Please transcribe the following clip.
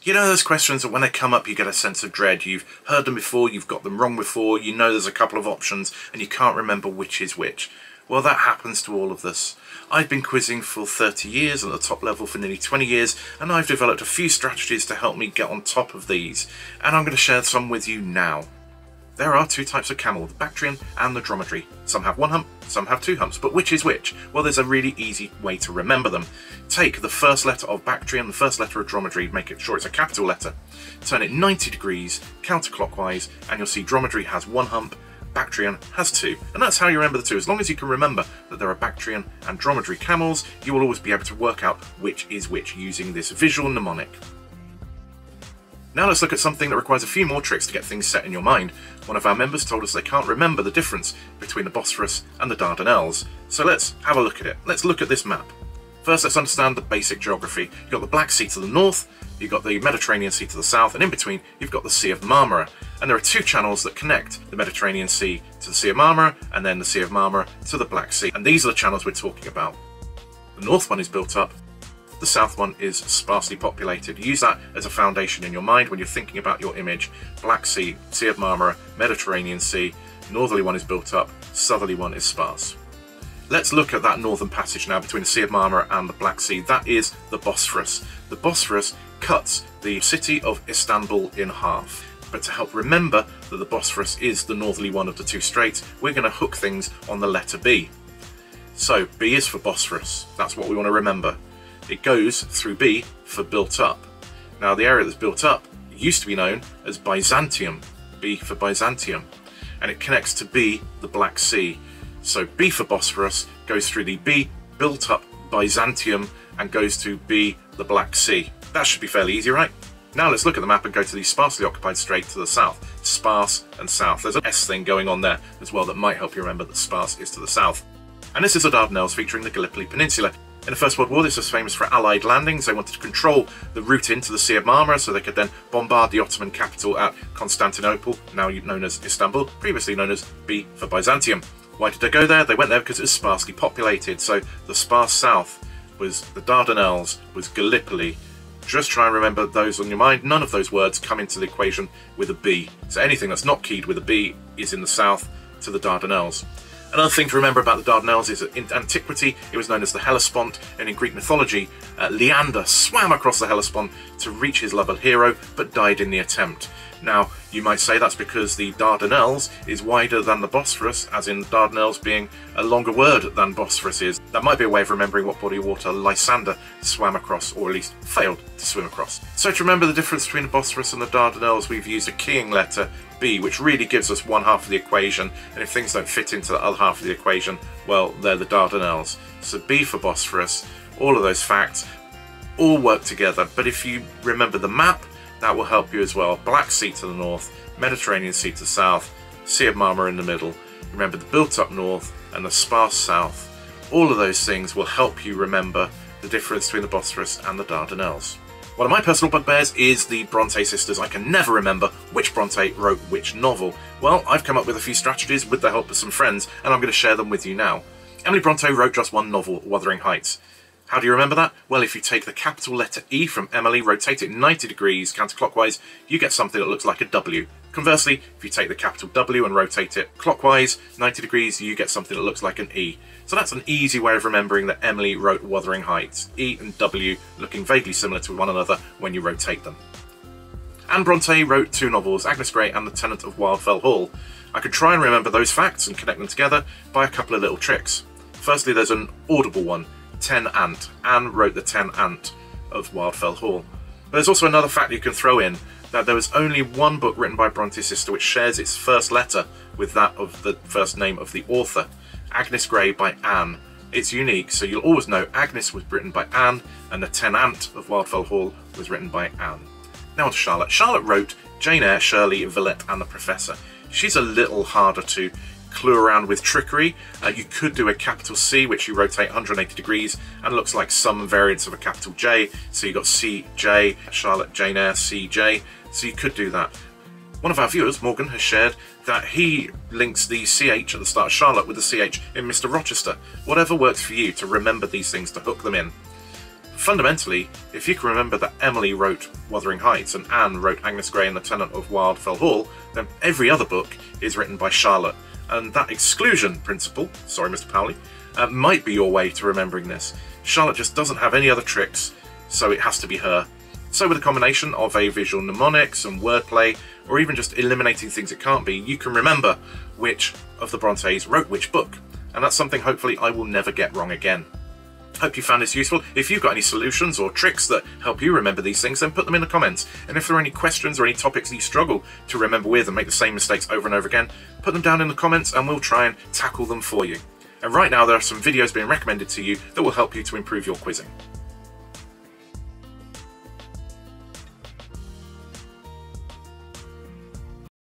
You know those questions that when they come up you get a sense of dread. You've heard them before, you've got them wrong before, you know there's a couple of options and you can't remember which is which. Well, that happens to all of us. I've been quizzing for 30 years at the top level for nearly 20 years and I've developed a few strategies to help me get on top of these, and I'm going to share some with you now. There are two types of camel, the Bactrian and the dromedary. Some have one hump, some have two humps, but which is which? Well, there's a really easy way to remember them. Take the first letter of Bactrian, the first letter of dromedary, make it sure it's a capital letter, turn it 90 degrees counterclockwise, and you'll see dromedary has one hump, Bactrian has two. And that's how you remember the two. As long as you can remember that there are Bactrian and dromedary camels, you will always be able to work out which is which using this visual mnemonic. Now let's look at something that requires a few more tricks to get things set in your mind. One of our members told us they can't remember the difference between the Bosphorus and the Dardanelles. So let's have a look at it. Let's look at this map. First, let's understand the basic geography. You've got the Black Sea to the north, you've got the Mediterranean Sea to the south, and in between you've got the Sea of Marmara. And there are two channels that connect the Mediterranean Sea to the Sea of Marmara, and then the Sea of Marmara to the Black Sea. And these are the channels we're talking about. The north one is built up, the south one is sparsely populated. Use that as a foundation in your mind when you're thinking about your image. Black Sea, Sea of Marmara, Mediterranean Sea, northerly one is built up, southerly one is sparse. Let's look at that northern passage now between the Sea of Marmara and the Black Sea. That is the Bosphorus. The Bosphorus cuts the city of Istanbul in half. But to help remember that the Bosphorus is the northerly one of the two straits, we're going to hook things on the letter B. So B is for Bosphorus. That's what we want to remember. It goes through B for built up. Now the area that's built up used to be known as Byzantium, B for Byzantium, and it connects to B, the Black Sea. So B for Bosphorus goes through the B built up Byzantium and goes to B, the Black Sea. That should be fairly easy, right? Now let's look at the map and go to the sparsely occupied strait to the south. Sparse and south. There's an S thing going on there as well that might help you remember that sparse is to the south. And this is the Dardanelles featuring the Gallipoli Peninsula. In the First World War, this was famous for Allied landings. They wanted to control the route into the Sea of Marmara so they could then bombard the Ottoman capital at Constantinople, now known as Istanbul, previously known as B for Byzantium. Why did they go there? They went there because it was sparsely populated. So the sparse south was the Dardanelles, was Gallipoli. Just try and remember those on your mind. None of those words come into the equation with a B. So anything that's not keyed with a B is in the south to the Dardanelles. Another thing to remember about the Dardanelles is that in antiquity it was known as the Hellespont, and in Greek mythology Leander swam across the Hellespont to reach his lover Hero but died in the attempt. Now you might say that's because the Dardanelles is wider than the Bosphorus, as in Dardanelles being a longer word than Bosphorus is. That might be a way of remembering what body of water Lysander swam across, or at least failed to swim across. So to remember the difference between the Bosphorus and the Dardanelles, we've used a keying letter B, which really gives us one half of the equation, and if things don't fit into the other half of the equation, well, they're the Dardanelles. So B for Bosphorus, all of those facts all work together, but if you remember the map, that will help you as well. Black Sea to the north, Mediterranean Sea to the south, Sea of Marmara in the middle. Remember the built up north and the sparse south. All of those things will help you remember the difference between the Bosphorus and the Dardanelles. One of my personal bugbears is the Bronte sisters. I can never remember which Bronte wrote which novel. Well, I've come up with a few strategies with the help of some friends, and I'm going to share them with you now. Emily Bronte wrote just one novel, Wuthering Heights. How do you remember that? Well, if you take the capital letter E from Emily, rotate it 90 degrees counterclockwise, you get something that looks like a W. Conversely, if you take the capital W and rotate it clockwise 90 degrees, you get something that looks like an E. So that's an easy way of remembering that Emily wrote Wuthering Heights. E and W looking vaguely similar to one another when you rotate them. Anne Bronte wrote two novels, Agnes Grey and The Tenant of Wildfell Hall. I could try and remember those facts and connect them together by a couple of little tricks. Firstly, there's an audible one. 10 Ant. Anne wrote The 10 Ant of Wildfell Hall. But there's also another fact you can throw in, that there was only one book written by Bronte's sister which shares its first letter with that of the first name of the author, Agnes Grey by Anne. It's unique, so you'll always know Agnes was written by Anne and The 10 Ant of Wildfell Hall was written by Anne. Now on to Charlotte. Charlotte wrote Jane Eyre, Shirley, Villette and the Professor. She's a little harder to clue around with trickery. You could do a capital C, which you rotate 180 degrees and looks like some variants of a capital J. So you've got CJ, Charlotte, Jane Eyre, CJ. So you could do that. One of our viewers, Morgan, has shared that he links the CH at the start of Charlotte with the CH in Mr. Rochester. Whatever works for you to remember these things, to hook them in. fundamentally, if you can remember that Emily wrote Wuthering Heights and Anne wrote Agnes Grey and the Tenant of Wildfell Hall, then every other book is written by Charlotte. And that exclusion principle, sorry Mr. Powley, might be your way to remembering this. Charlotte just doesn't have any other tricks, so it has to be her. So with a combination of a visual mnemonic, some wordplay, or even just eliminating things it can't be, you can remember which of the Brontes wrote which book. And that's something hopefully I will never get wrong again. Hope you found this useful. If you've got any solutions or tricks that help you remember these things, then put them in the comments. And if there are any questions or any topics that you struggle to remember with and make the same mistakes over and over again, put them down in the comments and we'll try and tackle them for you. And right now there are some videos being recommended to you that will help you to improve your quizzing.